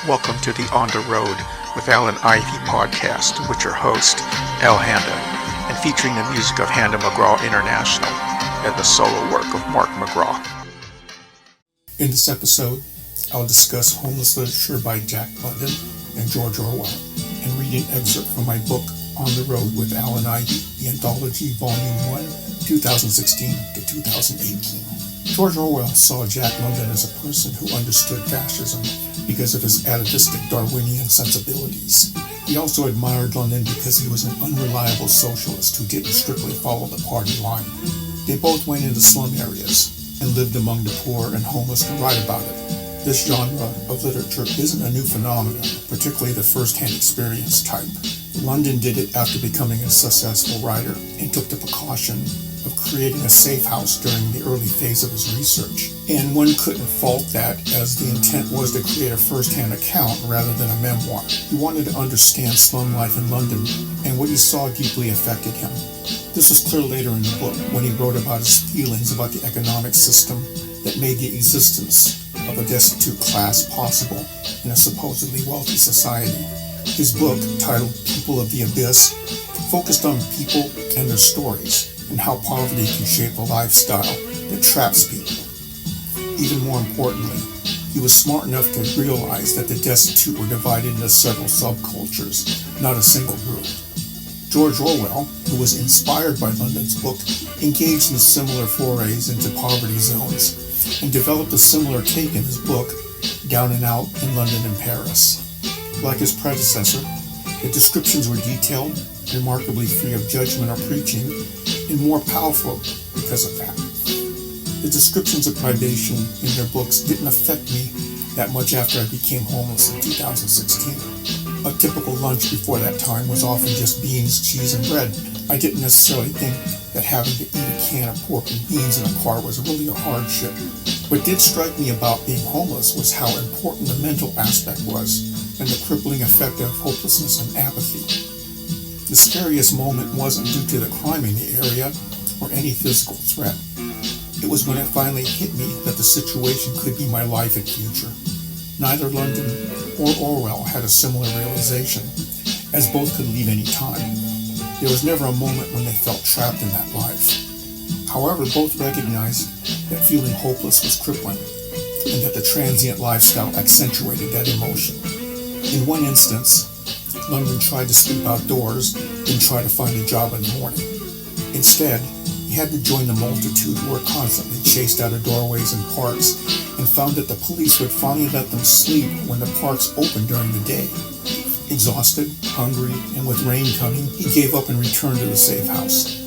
Welcome to the On the Road with Al and Ivy podcast with your host, Al Handa, and featuring the music of Handa-McGraw International and the solo work of Mark McGraw. In this episode, I'll discuss homeless literature by Jack London and George Orwell, and read an excerpt from my book, On the Road with Al and Ivy, the Anthology, Volume 1, 2016 to 2018. George Orwell saw Jack London as a person who understood fascism because of his atavistic Darwinian sensibilities. He also admired London because he was an unreliable socialist who didn't strictly follow the party line. They both went into slum areas and lived among the poor and homeless to write about it. This genre of literature isn't a new phenomenon, particularly the first-hand experience type. London did it after becoming a successful writer and took the precaution of creating a safe house during the early phase of his research. And one couldn't fault that, as the intent was to create a first-hand account rather than a memoir. He wanted to understand slum life in London, and what he saw deeply affected him. This was clear later in the book when he wrote about his feelings about the economic system that made the existence of a destitute class possible in a supposedly wealthy society. His book, titled People of the Abyss, focused on people and their stories, and how poverty can shape a lifestyle that traps people. Even more importantly, he was smart enough to realize that the destitute were divided into several subcultures, not a single group. George Orwell, who was inspired by London's book, engaged in similar forays into poverty zones, and developed a similar take in his book, Down and Out in London and Paris. Like his predecessor, the descriptions were detailed, remarkably free of judgment or preaching, and more powerful because of that. The descriptions of privation in their books didn't affect me that much after I became homeless in 2016. A typical lunch before that time was often just beans, cheese, and bread. I didn't necessarily think that having to eat a can of pork and beans in a car was really a hardship. What did strike me about being homeless was how important the mental aspect was, and the crippling effect of hopelessness and apathy. The scariest moment wasn't due to the crime in the area or any physical threat. It was when it finally hit me that the situation could be my life and future. Neither London or Orwell had a similar realization, as both could leave any time. There was never a moment when they felt trapped in that life. However, both recognized that feeling hopeless was crippling, and that the transient lifestyle accentuated that emotion. In one instance, London tried to sleep outdoors, then try to find a job in the morning. Instead, he had to join the multitude who were constantly chased out of doorways and parks, and found that the police would finally let them sleep when the parks opened during the day. Exhausted, hungry, and with rain coming, he gave up and returned to the safe house.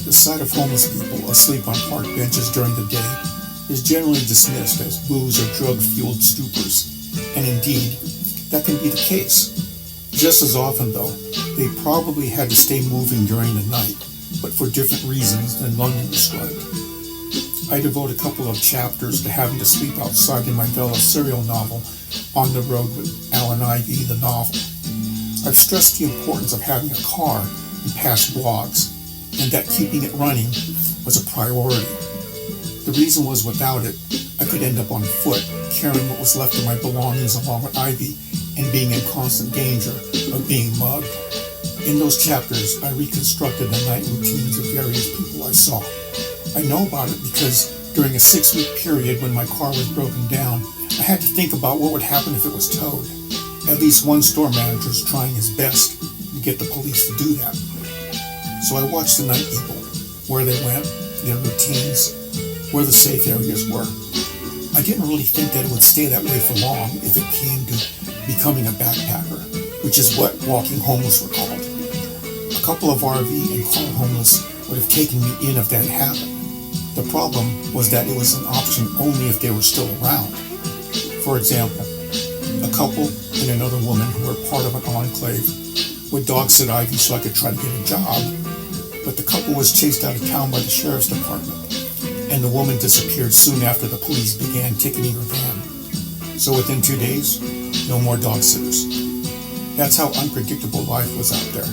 The sight of homeless people asleep on park benches during the day is generally dismissed as booze or drug-fueled stupors, and indeed, that can be the case. Just as often, though, they probably had to stay moving during the night, but for different reasons than London described. I devote a couple of chapters to having to sleep outside in my Vela serial novel, On the Road with Al and Ivy, the novel. I've stressed the importance of having a car in past blogs, and that keeping it running was a priority. The reason was without it, I could end up on foot, carrying what was left of my belongings along with Ivy, and being in constant danger of being mugged. In those chapters, I reconstructed the night routines of various people I saw. I know about it because during a 6-week period when my car was broken down, I had to think about what would happen if it was towed. At least one store manager is trying his best to get the police to do that. So I watched the night people, where they went, their routines, where the safe areas were. I didn't really think that it would stay that way for long if it came to becoming a backpacker, which is what walking homeless were called. A couple of RV and car homeless would have taken me in if that happened. The problem was that it was an option only if they were still around. For example, a couple and another woman who were part of an enclave would dog sit Ivy so I could try to get a job, but the couple was chased out of town by the sheriff's department, and the woman disappeared soon after the police began ticketing her van. So within 2 days, no more dog sitters. That's how unpredictable life was out there.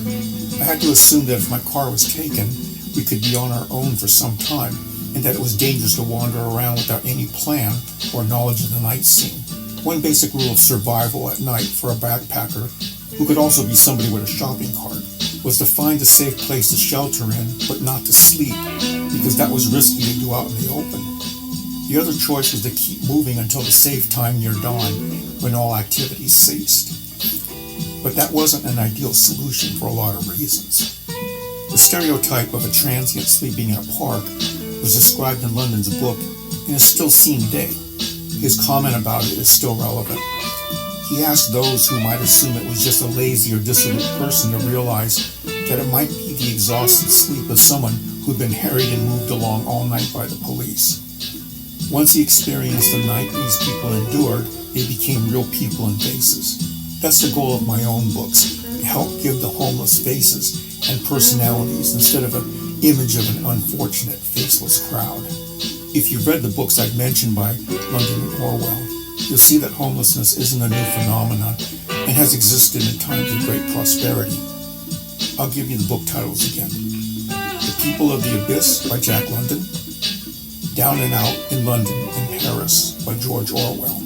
I had to assume that if my car was taken, we could be on our own for some time, and that it was dangerous to wander around without any plan or knowledge of the night scene. One basic rule of survival at night for a backpacker, who could also be somebody with a shopping cart, was to find a safe place to shelter in, but not to sleep, because that was risky to do out in the open. The other choice was to keep moving until the safe time near dawn, when all activities ceased. But that wasn't an ideal solution for a lot of reasons. The stereotype of a transient sleeping in a park was described in London's book and is still seen today. His comment about it is still relevant. He asked those who might assume it was just a lazy or dissolute person to realize that it might be the exhausted sleep of someone who'd been harried and moved along all night by the police. Once he experienced the night these people endured, they became real people and faces. That's the goal of my own books, to help give the homeless faces and personalities instead of an image of an unfortunate, faceless crowd. If you've read the books I've mentioned by London and Orwell, you'll see that homelessness isn't a new phenomenon and has existed in times of great prosperity. I'll give you the book titles again. The People of the Abyss by Jack London, Down and Out in London and Paris by George Orwell.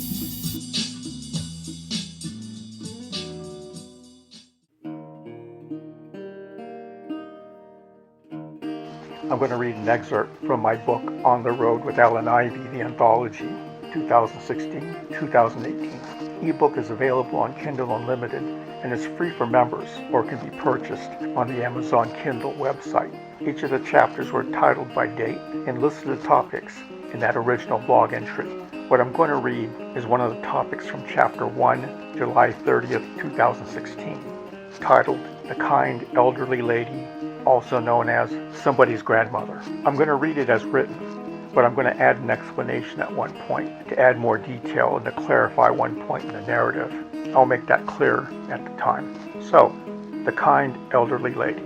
I'm going to read an excerpt from my book, On the Road with Alan Ivy, the Anthology, 2016-2018. Ebook is available on Kindle Unlimited and is free for members or can be purchased on the Amazon Kindle website. Each of the chapters were titled by date and listed the topics in that original blog entry. What I'm going to read is one of the topics from Chapter 1, July 30th, 2016, titled The Kind Elderly Lady, also known as Somebody's Grandmother. I'm going to read it as written, but I'm going to add an explanation at one point to add more detail and to clarify one point in the narrative. I'll make that clear at the time. So, The Kind Elderly Lady.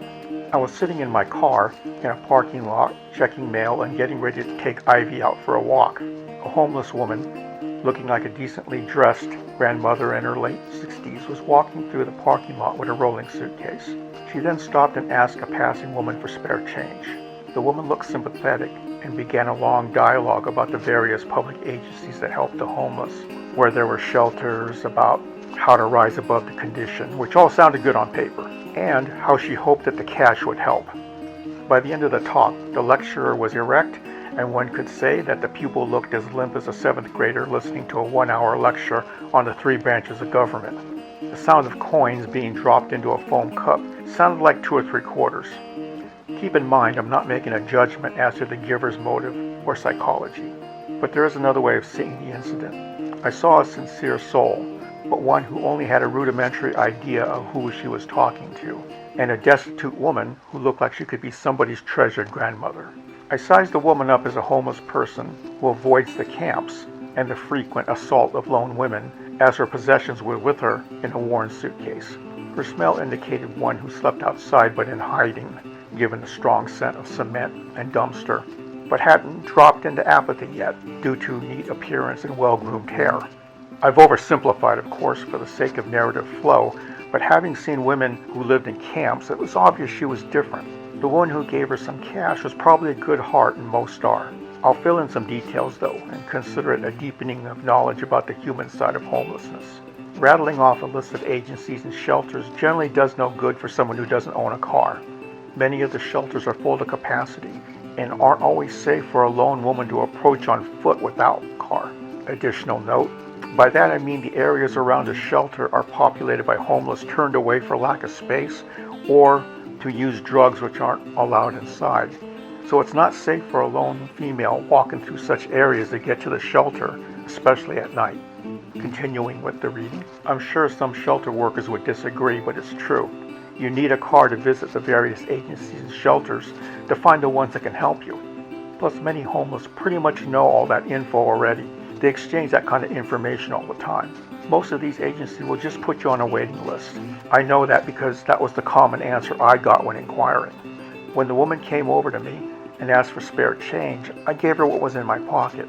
I was sitting in my car in a parking lot, checking mail and getting ready to take Ivy out for a walk. A homeless woman, looking like a decently dressed grandmother in her late 60s, was walking through the parking lot with a rolling suitcase. She then stopped and asked a passing woman for spare change. The woman looked sympathetic and began a long dialogue about the various public agencies that help the homeless, where there were shelters, about how to rise above the condition, which all sounded good on paper, and how she hoped that the cash would help. By the end of the talk, the lecturer was erect, and one could say that the pupil looked as limp as a 7th grader listening to a 1-hour lecture on the 3 branches of government. The sound of coins being dropped into a foam cup sounded like 2 or 3 quarters. Keep in mind, I'm not making a judgment as to the giver's motive or psychology, but there is another way of seeing the incident. I saw a sincere soul, but one who only had a rudimentary idea of who she was talking to, and a destitute woman who looked like she could be somebody's treasured grandmother. I sized the woman up as a homeless person who avoids the camps and the frequent assault of lone women, as her possessions were with her in a worn suitcase. Her smell indicated one who slept outside but in hiding, given the strong scent of cement and dumpster, but hadn't dropped into apathy yet due to neat appearance and well-groomed hair. I've oversimplified, of course, for the sake of narrative flow, but having seen women who lived in camps, it was obvious she was different. The one who gave her some cash was probably a good heart, and most are. I'll fill in some details, though, and consider it a deepening of knowledge about the human side of homelessness. Rattling off a list of agencies and shelters generally does no good for someone who doesn't own a car. Many of the shelters are full to capacity and aren't always safe for a lone woman to approach on foot without a car. Additional note, by that I mean the areas around a shelter are populated by homeless turned away for lack of space or to use drugs which aren't allowed inside. So it's not safe for a lone female walking through such areas to get to the shelter, especially at night. Continuing with the reading, I'm sure some shelter workers would disagree, but it's true. You need a car to visit the various agencies and shelters to find the ones that can help you. Plus, many homeless pretty much know all that info already. They exchange that kind of information all the time. Most of these agencies will just put you on a waiting list. I know that because that was the common answer I got when inquiring. When the woman came over to me and asked for spare change, I gave her what was in my pocket.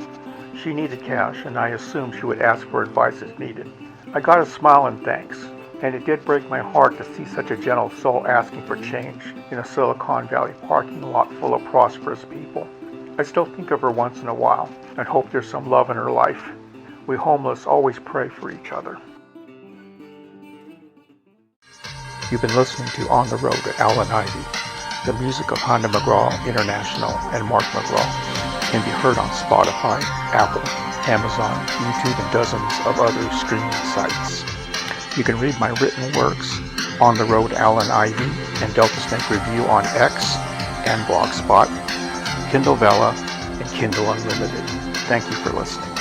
She needed cash, and I assumed she would ask for advice as needed. I got a smile and thanks, and it did break my heart to see such a gentle soul asking for change in a Silicon Valley parking lot full of prosperous people. I still think of her once in a while and hope there's some love in her life. We homeless always pray for each other. You've been listening to On the Road to Alan Ivy. The music of Handa-McGraw International and Mark McGraw can be heard on Spotify, Apple, Amazon, YouTube, and dozens of other streaming sites. You can read my written works, On the Road Alan Ivy and Delta Snake Review on X and Blogspot, Kindle Vella, and Kindle Unlimited. Thank you for listening.